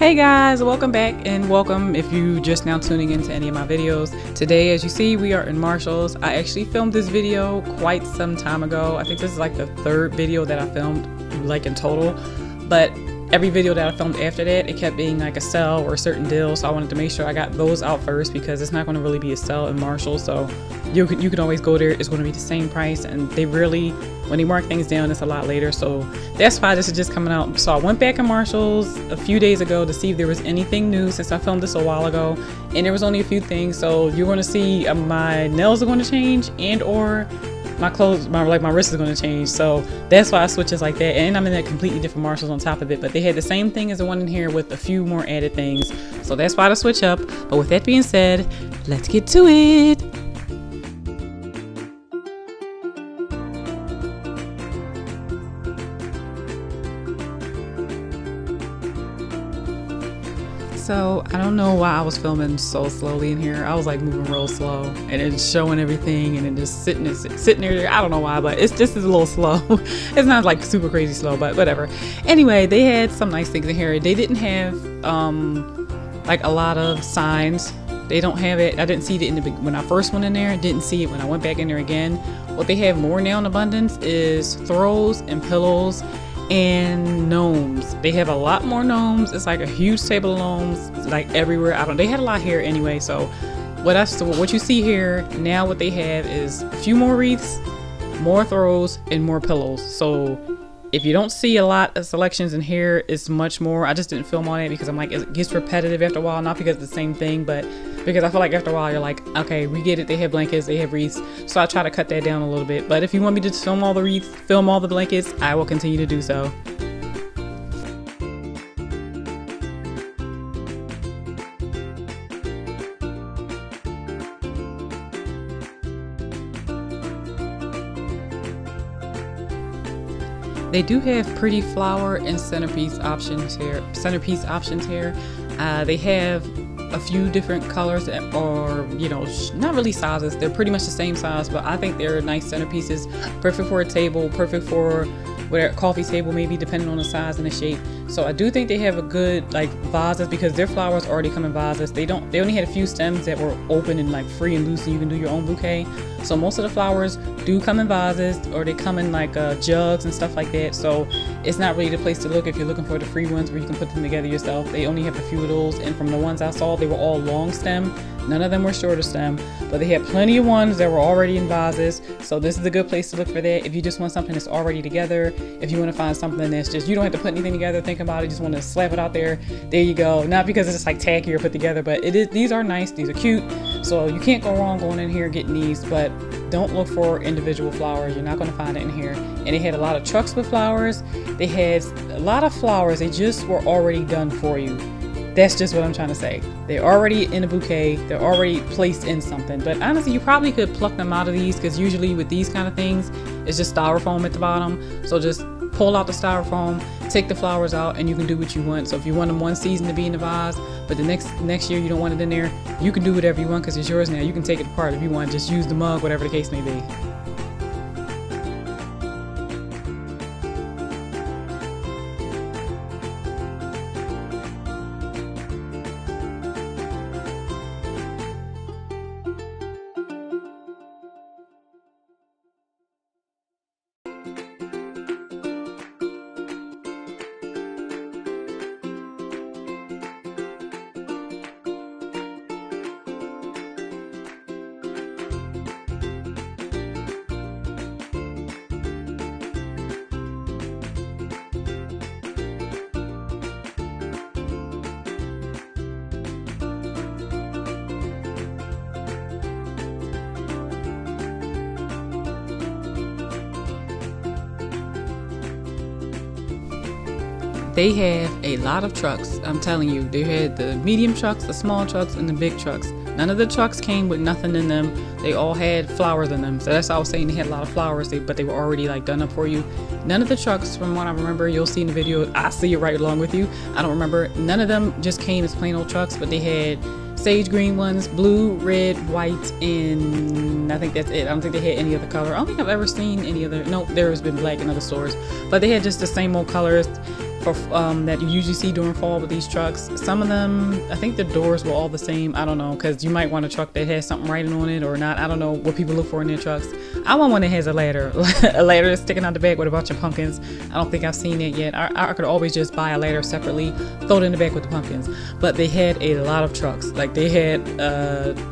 Hey guys, welcome back, and welcome if you just now tuning into any of my videos. Today, as you see, we are in Marshall's. I actually filmed this video quite some time ago. I think this is like the third video that I filmed like in total, but every video that I filmed after that, it kept being like a sale or a certain deal, so I wanted to make sure I got those out first because it's not going to really be a sale in Marshall, so you can always go there. It's going to be the same price, and they really, when they mark things down, it's a lot later, so that's why this is just coming out. So I went back in Marshall's a few days ago to see if there was anything new since I filmed this a while ago, and there was only a few things. So you're going to see my nails are going to change, and or my clothes, my wrist is going to change, so that's why I switches like that. And I'm in a completely different Marshalls on top of it, but they had the same thing as the one in here with a few more added things, so that's why the switch up. But with that being said, let's get to it. So I don't know why I was filming so slowly in here. I was like moving real slow, and it's showing everything, and then just sitting there. I don't know why, but it's just a little slow. It's not like super crazy slow, but whatever. Anyway, they had some nice things in here. They didn't have like a lot of signs. They don't have it. I didn't see it when I first went in there. Didn't see it when I went back in there again. What they have more now in abundance is throws and pillows and gnomes. They have a lot more gnomes. It's like a huge table of gnomes like everywhere. They had a lot here anyway, so what you see here now, what they have is a few more wreaths, more throws, and more pillows. So if you don't see a lot of selections in here, it's much more. I just didn't film on it because I'm like, it gets repetitive after a while, not because it's the same thing, but because I feel like after a while you're like, okay, we get it. They have blankets, they have wreaths, so I try to cut that down a little bit. But if you want me to just film all the wreaths, film all the blankets, I will continue to do so. They do have pretty flower and centerpiece options here. They have a few different colors, or not really sizes. They're pretty much the same size, but I think they're nice centerpieces, perfect for a table, perfect for whatever, coffee table maybe, depending on the size and the shape. So I do think they have a good like vases, because their flowers already come in vases. They only had a few stems that were open and like free and loose, and you can do your own bouquet. So most of the flowers do come in vases, or they come in like jugs and stuff like that. So it's not really the place to look if you're looking for the free ones where you can put them together yourself. They only have a few of those, and from the ones I saw, they were all long stem. None of them were shorter stem, but they had plenty of ones that were already in vases. So this is a good place to look for that. If you just want something that's already together, if you want to find something that's just, you don't have to put anything together, think about it, just want to slap it out there, there you go. Not because it's like tacky or put together, but these are nice, these are cute. So you can't go wrong going in here getting these, but don't look for individual flowers. You're not going to find it in here. And they had a lot of trucks with flowers. They had a lot of flowers. They just were already done for you. That's just what I'm trying to say. They're already in a bouquet. They're already placed in something. But honestly, you probably could pluck them out of these, because usually with these kind of things, it's just styrofoam at the bottom. So just pull out the styrofoam, take the flowers out, and you can do what you want. So if you want them one season to be in the vase, but the next year you don't want it in there, you can do whatever you want because it's yours now. You can take it apart if you want. Just use the mug, whatever the case may be. They have a lot of trucks. I'm telling you, they had the medium trucks, the small trucks, and the big trucks. None of the trucks came with nothing in them. They all had flowers in them. So that's why I was saying they had a lot of flowers, but they were already like done up for you. None of the trucks, from what I remember, you'll see in the video, I see it right along with you. I don't remember. None of them just came as plain old trucks, but they had sage green ones, blue, red, white, and I think that's it. I don't think they had any other color. I don't think I've ever seen any other. No, there's been black in other stores, but they had just the same old colors. for that you usually see during fall with these trucks. Some of them, I think the doors were all the same. I don't know, because you might want a truck that has something writing on it or not. I don't know what people look for in their trucks. I want one that has a ladder, a ladder sticking out the back with a bunch of pumpkins. I don't think I've seen it yet. I could always just buy a ladder separately, throw it in the back with the pumpkins. But they had a lot of trucks. Like they had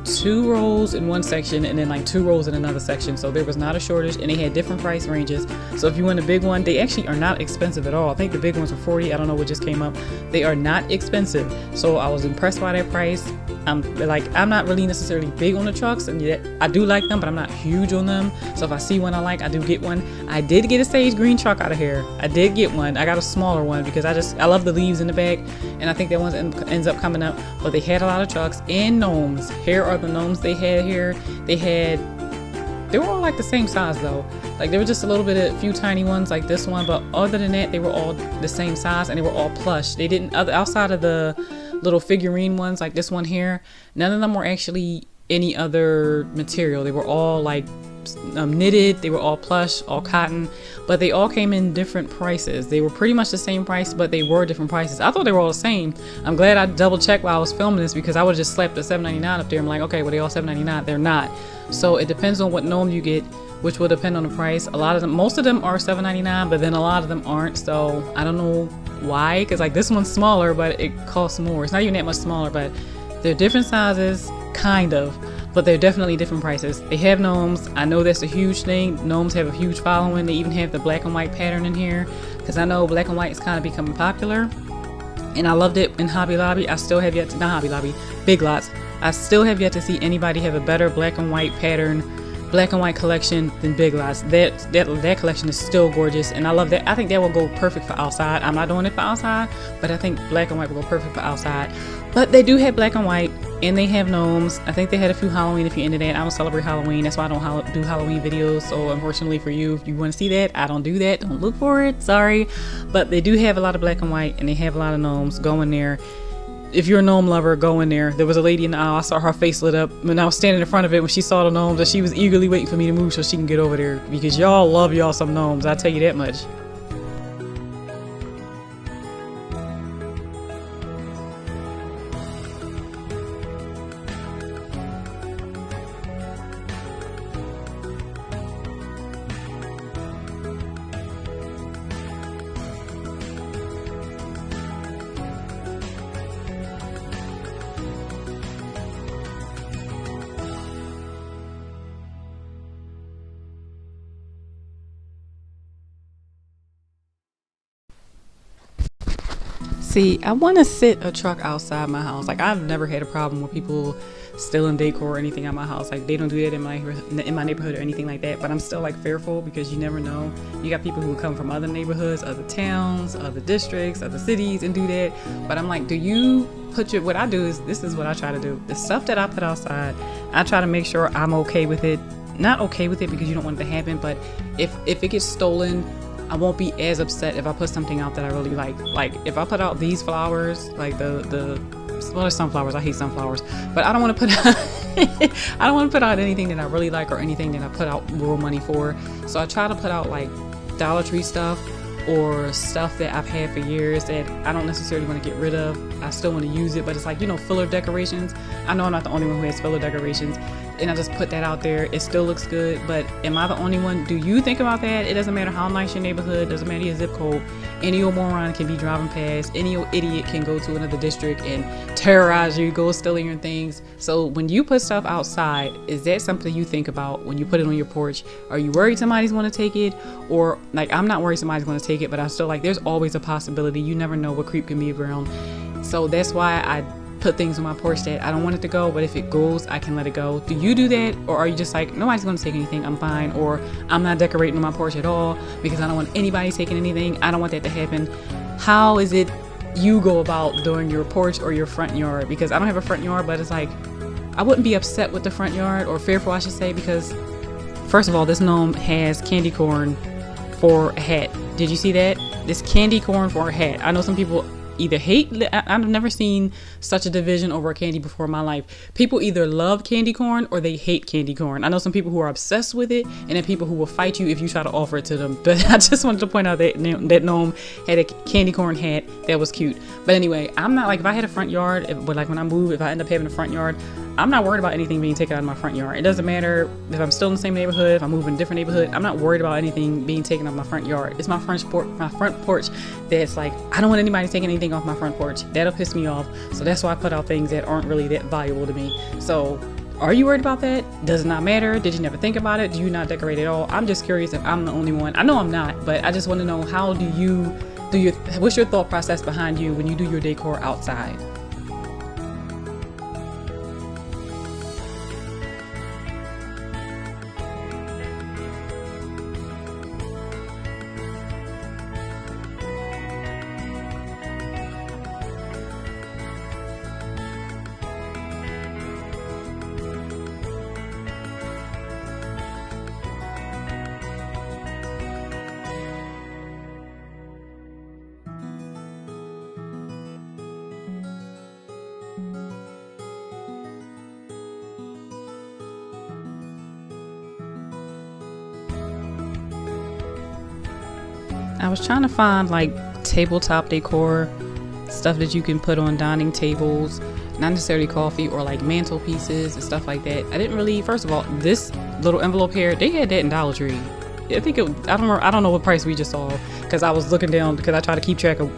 2 rows in one section and then like 2 rows in another section. So there was not a shortage, and they had different price ranges. So if you want a big one, they actually are not expensive at all. I think the big ones were $40. I don't know what just came up. They are not expensive. So I was impressed by that price. I'm not really necessarily big on the trucks, and yet I do like them, but I'm not huge on them. So if I see one I like, I do get one. I did get a sage green truck out of here. I did get one. I got a smaller one because I love the leaves in the back, and I think that one ends up coming up. But they had a lot of trucks and gnomes. Here are the gnomes they had here. They were all like the same size though. Like there were just a few tiny ones like this one, but other than that, they were all the same size and they were all plush. They didn't, outside of the little figurine ones like this one here, none of them were actually any other material. They were all like knitted, they were all plush, all cotton, but they all came in different prices. They were pretty much the same price, but they were different prices. I thought they were all the same. I'm glad I double checked while I was filming this, because I would have just slapped the $7.99 up there. I'm like, okay, well, they all $7.99. They're not. So it depends on what gnome you get, which will depend on the price. Most of them are $7.99, but then a lot of them aren't. So I don't know why, because like this one's smaller, but it costs more. It's not even that much smaller, but they're different sizes, kind of, but they're definitely different prices. They have gnomes. I know that's a huge thing. Gnomes have a huge following. They even have the black and white pattern in here, because I know black and white is kind of becoming popular, and I loved it in Hobby Lobby. I still have yet to, not Hobby Lobby, Big Lots. I still have yet to see anybody have a better black and white pattern, black and white collection than Big Lots. That collection is still gorgeous, and I love that. I think that will go perfect for outside. I'm not doing it for outside, but I think black and white will go perfect for outside. But they do have black and white, and they have gnomes. I think they had a few Halloween if you're into that. I don't celebrate Halloween. That's why I don't do Halloween videos. So unfortunately for you, if you want to see that, I don't do that. Don't look for it. Sorry. But they do have a lot of black and white, and they have a lot of gnomes. Go in there. If you're a gnome lover, go in there. There was a lady in the aisle. I saw her face lit up when I was standing in front of it when she saw the gnomes, and she was eagerly waiting for me to move so she can get over there, because y'all love y'all some gnomes. I'll tell you that much. See, I want to sit a truck outside my house. Like, I've never had a problem with people stealing decor or anything out my house. Like, they don't do that in my neighborhood or anything like that. But I'm still like fearful, because you never know. You got people who come from other neighborhoods, other towns, other districts, other cities, and do that. But I'm like, what I do is, this is what I try to do. The stuff that I put outside, I try to make sure I'm okay with it. Not okay with it because you don't want it to happen, but if it gets stolen, I won't be as upset if I put something out that I really like. Like if I put out these flowers, like the sunflowers. I hate sunflowers, but I don't want to put out I don't want to put out anything that I really like or anything that I put out real money for. So I try to put out like Dollar Tree stuff or stuff that I've had for years that I don't necessarily want to get rid of. I still want to use it, but it's like, filler decorations. I know I'm not the only one who has filler decorations, and I just put that out there. It still looks good, but am I the only one? Do you think about that? It doesn't matter how nice your neighborhood, doesn't matter your zip code. Any old moron can be driving past, any old idiot can go to another district and terrorize you, go stealing your things. So when you put stuff outside, is that something you think about when you put it on your porch? Are you worried somebody's going to take it? Or like, I'm not worried somebody's going to take it, but I'm still like, there's always a possibility. You never know what creep can be around. So that's why I put things on my porch that I don't want it to go, but if it goes, I can let it go. Do you do that? Or are you just like, nobody's going to take anything, I'm fine? Or I'm not decorating on my porch at all because I don't want anybody taking anything. I don't want that to happen. How is it you go about doing your porch or your front yard? Because I don't have a front yard, but it's like, I wouldn't be upset with the front yard, or fearful I should say, because first of all, this gnome has candy corn for a hat. Did you see that? This candy corn for a hat. I know some people either hate. I've never seen such a division over a candy before in my life. People either love candy corn or they hate candy corn. I know some people who are obsessed with it, and then people who will fight you if you try to offer it to them. But I just wanted to point out that gnome had a candy corn hat that was cute. But anyway, I'm not like, if I had a front yard, but like when I move, if I end up having a front yard, I'm not worried about anything being taken out of my front yard. It doesn't matter if I'm still in the same neighborhood, if I move in a different neighborhood. I'm not worried about anything being taken out of my front yard. It's my front porch that's like, I don't want anybody taking anything off my front porch. That'll piss me off. So that's why I put out things that aren't really that valuable to me. So are you worried about that? Does it not matter? Did you never think about it? Do you not decorate at all? I'm just curious if I'm the only one. I know I'm not, but I just want to know, how do you what's your thought process behind you when you do your decor outside? I was trying to find like tabletop decor, stuff that you can put on dining tables, not necessarily coffee, or like mantelpieces and stuff like that. I didn't really, first of all, this little envelope here, they had that in Dollar Tree. I think I don't know what price we just saw, because I was looking down, because I try to keep track of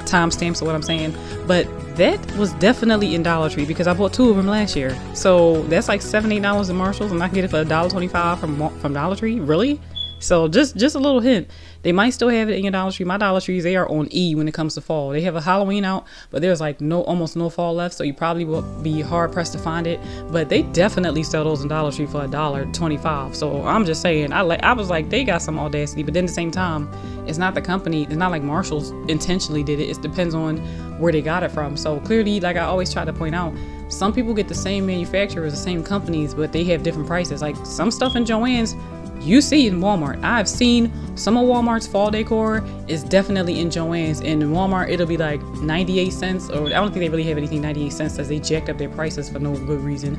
timestamps of what I'm saying. But that was definitely in Dollar Tree, because I bought 2 of them last year. So that's like $7-8 in Marshalls, and I can get it for $1.25 from Dollar Tree. Really? So just a little hint. They might still have it in your Dollar Tree. My Dollar Trees, they are on E when it comes to fall. They have a Halloween out, but there's like almost no fall left, so you probably will be hard pressed to find it. But they definitely sell those in Dollar Tree for $1.25. So I'm just saying, I was like, they got some audacity. But then at the same time, it's not the company. It's not like Marshalls intentionally did it. It depends on where they got it from. So clearly, like I always try to point out, some people get the same manufacturers, the same companies, but they have different prices. Like some stuff in Joann's, you see in Walmart. I've seen some of Walmart's fall decor is definitely in Joann's. And in Walmart, it'll be like 98 cents, or I don't think they really have anything 98 cents, as they jacked up their prices for no good reason.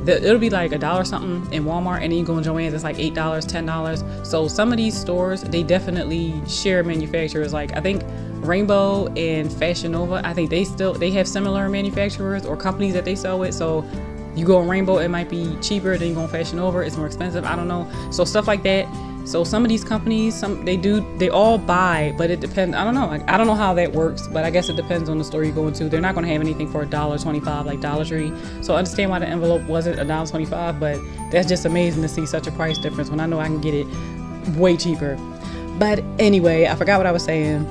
It'll be like $1 something in Walmart, and then you go in Joann's, it's like $8, $10. So some of these stores, they definitely share manufacturers. Like I think Rainbow and Fashion Nova, I think they have similar manufacturers or companies that they sell with. So you go on Rainbow, it might be cheaper. Then you go on Fashion Nova, it's more expensive. I don't know. So stuff like that. So some of these companies, they all buy, but it depends. I don't know. I don't know how that works, but I guess it depends on the store you go into. They're not going to have anything for $1.25 like Dollar Tree. So I understand why the envelope wasn't $1.25, but that's just amazing to see such a price difference when I know I can get it way cheaper. But anyway, I forgot what I was saying.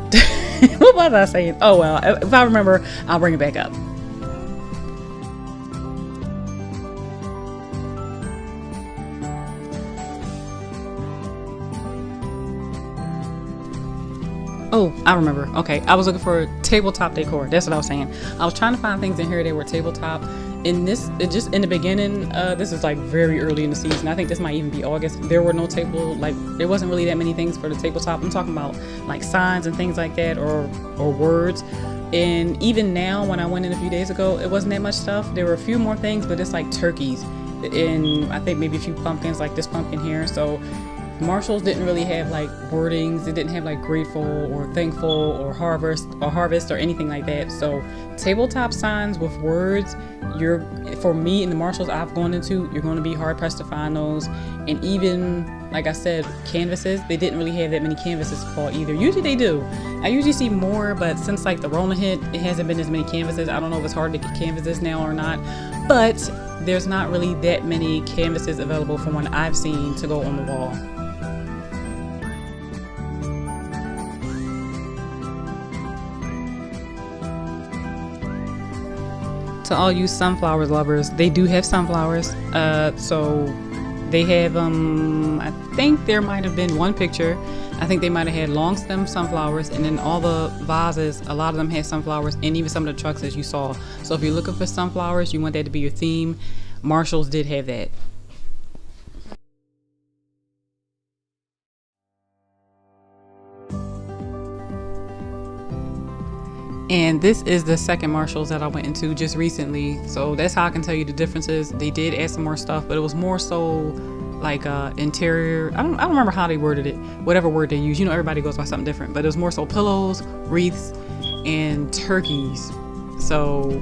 What was I saying? Oh well, if I remember, I'll bring it back up. Oh, I remember. Okay, I was looking for tabletop decor. That's what I was saying. I was trying to find things in here that were tabletop. In this, just in the beginning, this is like very early in the season. I think this might even be August. There were no there wasn't really that many things for the tabletop. I'm talking about like signs and things like that, or words. And even now, when I went in a few days ago, it wasn't that much stuff. There were a few more things, but it's like turkeys, and I think maybe a few pumpkins, like this pumpkin here. So Marshalls didn't really have like wordings. It didn't have like grateful or thankful or harvest or anything like that. So tabletop signs with words, for me in the Marshalls I've gone into, you're going to be hard pressed to find those. And even like I said, canvases, they didn't really have that many canvases for fall either. Usually they do. I usually see more, but since like the Rona hit, it hasn't been as many canvases. I don't know if it's hard to get canvases now or not, but there's not really that many canvases available from what I've seen to go on the wall. To all you sunflowers lovers, they do have sunflowers. So they have, I think there might have been one picture. I think they might have had long stem sunflowers, and then all the vases, a lot of them had sunflowers, and even some of the trucks as you saw. So if you're looking for sunflowers, you want that to be your theme, Marshalls did have that. And this is the second Marshalls that I went into just recently. So that's how I can tell you the differences. They did add some more stuff, but it was more so like interior. I don't remember how they worded it, whatever word they use. You know, everybody goes by something different, but it was more so pillows, wreaths, and turkeys. So,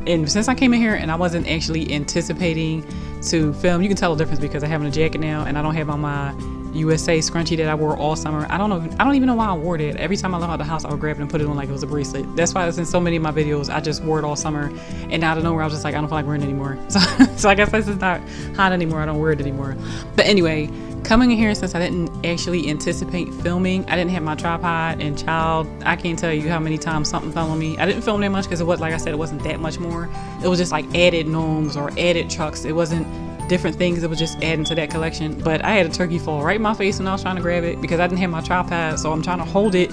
and since I came in here and I wasn't actually anticipating to film, you can tell the difference because I have on a jacket now and I don't have on my USA scrunchie that I wore all summer. I don't even know why I wore that. Every time I left out the house, I would grab it and put it on like it was a bracelet. That's why it's in so many of my videos. I just wore it all summer, and out of nowhere, I was just like, I don't feel like wearing it anymore. So I guess this is not hot anymore. I don't wear it anymore. But anyway, coming in here, since I didn't actually anticipate filming, I didn't have my tripod, and child, I can't tell you how many times something fell on me. I didn't film that much because it was, like I said, it wasn't that much more. It was just like added gnomes or added trucks. It wasn't different things. It was just adding to that collection. But I had a turkey fall right in my face when I was trying to grab it because I didn't have my tripod, so I'm trying to hold the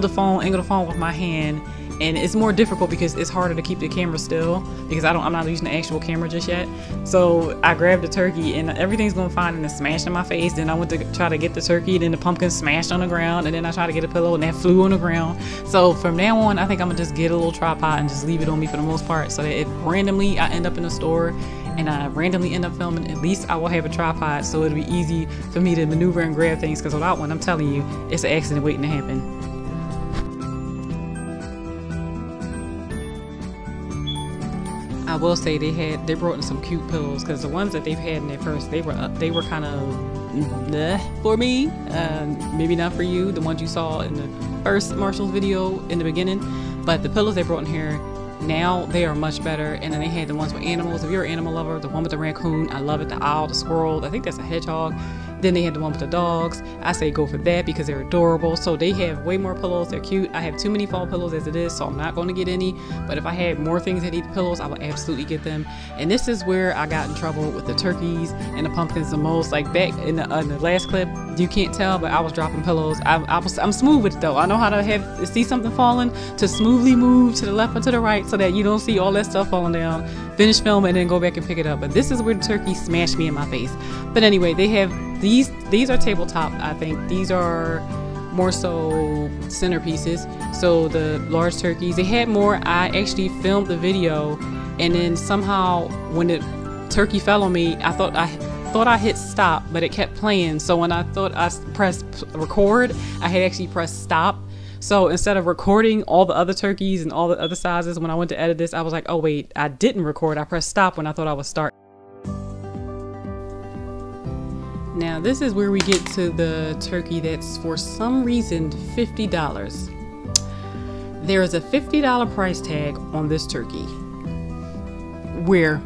phone, angle the phone with my hand, and it's more difficult because it's harder to keep the camera still because I'm not using the actual camera just yet. So I grabbed the turkey and everything's going fine, and it smashed in my face. Then I went to try to get the turkey, then the pumpkin smashed on the ground, and then I tried to get a pillow and that flew on the ground. So from now on, I think I'm gonna just get a little tripod and just leave it on me for the most part, so that if randomly I end up in a store and I randomly end up filming, at least I will have a tripod, so it'll be easy for me to maneuver and grab things, because without one, I'm telling you, it's an accident waiting to happen. I will say they brought in some cute pillows, because the ones that they've had in there first, they were kind of for me, maybe not for you, the ones you saw in the first Marshalls video in the beginning, but the pillows they brought in here now, they are much better. And then they had the ones with animals. If you're an animal lover, the one with the raccoon, I love it. The owl, the squirrel, I think that's a hedgehog. Then they had the one with the dogs. I say go for that because they're adorable. So they have way more pillows. They're cute. I have too many fall pillows as it is, so I'm not going to get any. But if I had more things that need pillows, I would absolutely get them. And this is where I got in trouble with the turkeys and the pumpkins the most. Like back in the last clip, you can't tell, but I was dropping pillows. I'm smooth with it though. I know how to see something falling, to smoothly move to the left or to the right so that you don't see all that stuff falling down. Finish filming and then go back and pick it up. But this is where the turkey smashed me in my face. But anyway, they have these are tabletop. I think these are more so centerpieces. So the large turkeys, they had more. I actually filmed the video, and then somehow when the turkey fell on me, I thought I hit stop, but it kept playing. So when I thought I pressed record, I had actually pressed stop. So instead of recording all the other turkeys and all the other sizes, when I went to edit this, I was like, oh wait, I didn't record. I pressed stop when I thought I was start. Now this is where we get to the turkey that's for some reason $50. There is a $50 price tag on this turkey. Where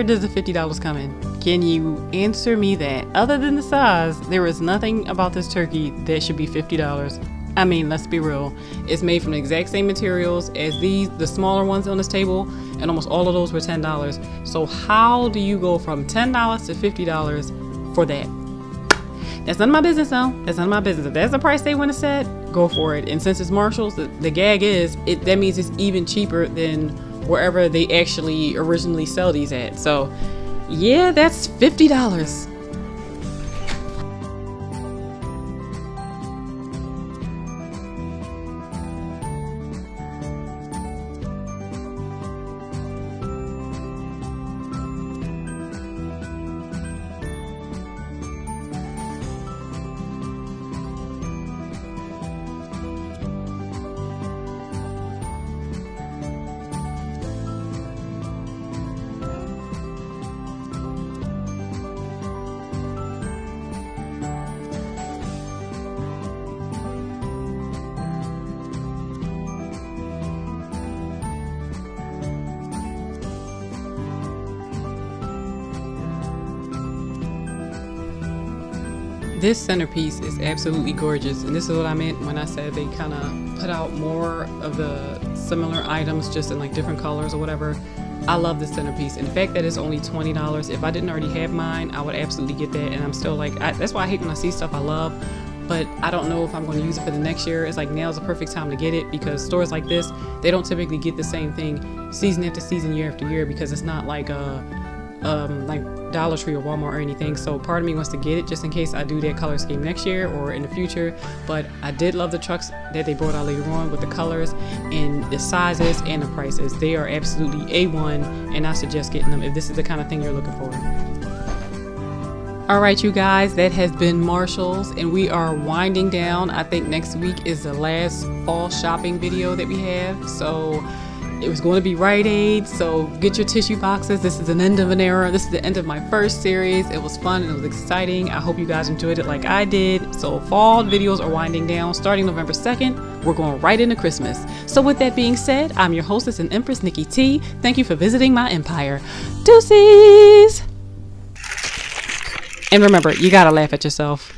does the $50 come in? Can you answer me that? Other than the size, there is nothing about this turkey that should be $50. I mean, let's be real. It's made from the exact same materials as the smaller ones on this table, and almost all of those were $10. So how do you go from $10 to $50 for that? That's none of my business though. That's none of my business. If that's the price they want to set, go for it. And since it's Marshalls, the gag is, that means it's even cheaper than wherever they actually originally sell these at. So yeah, that's $50. This centerpiece is absolutely gorgeous, and this is what I meant when I said they kind of put out more of the similar items just in like different colors or whatever. I love this centerpiece, and the fact that it's only $20, if I didn't already have mine, I would absolutely get that. And I'm still like, that's why I hate when I see stuff I love, but I don't know if I'm going to use it for the next year. It's like now's the perfect time to get it, because stores like this, they don't typically get the same thing season after season, year after year, because it's not like like Dollar Tree or Walmart or anything. So part of me wants to get it just in case I do that color scheme next year or in the future. But I did love the trucks that they brought out later on with the colors and the sizes and the prices. They are absolutely A1, and I suggest getting them if this is the kind of thing you're looking for. All right, you guys, that has been Marshall's, and we are winding down. I think next week is the last fall shopping video that we have. So it was going to be Rite Aid, so get your tissue boxes. This is an end of an era. This is the end of my first series. It was fun and it was exciting. I hope you guys enjoyed it like I did. So fall videos are winding down. Starting November 2nd, we're going right into Christmas. So with that being said, I'm your hostess and Empress, Nikki T. Thank you for visiting my empire. Deuces! And remember, you gotta laugh at yourself.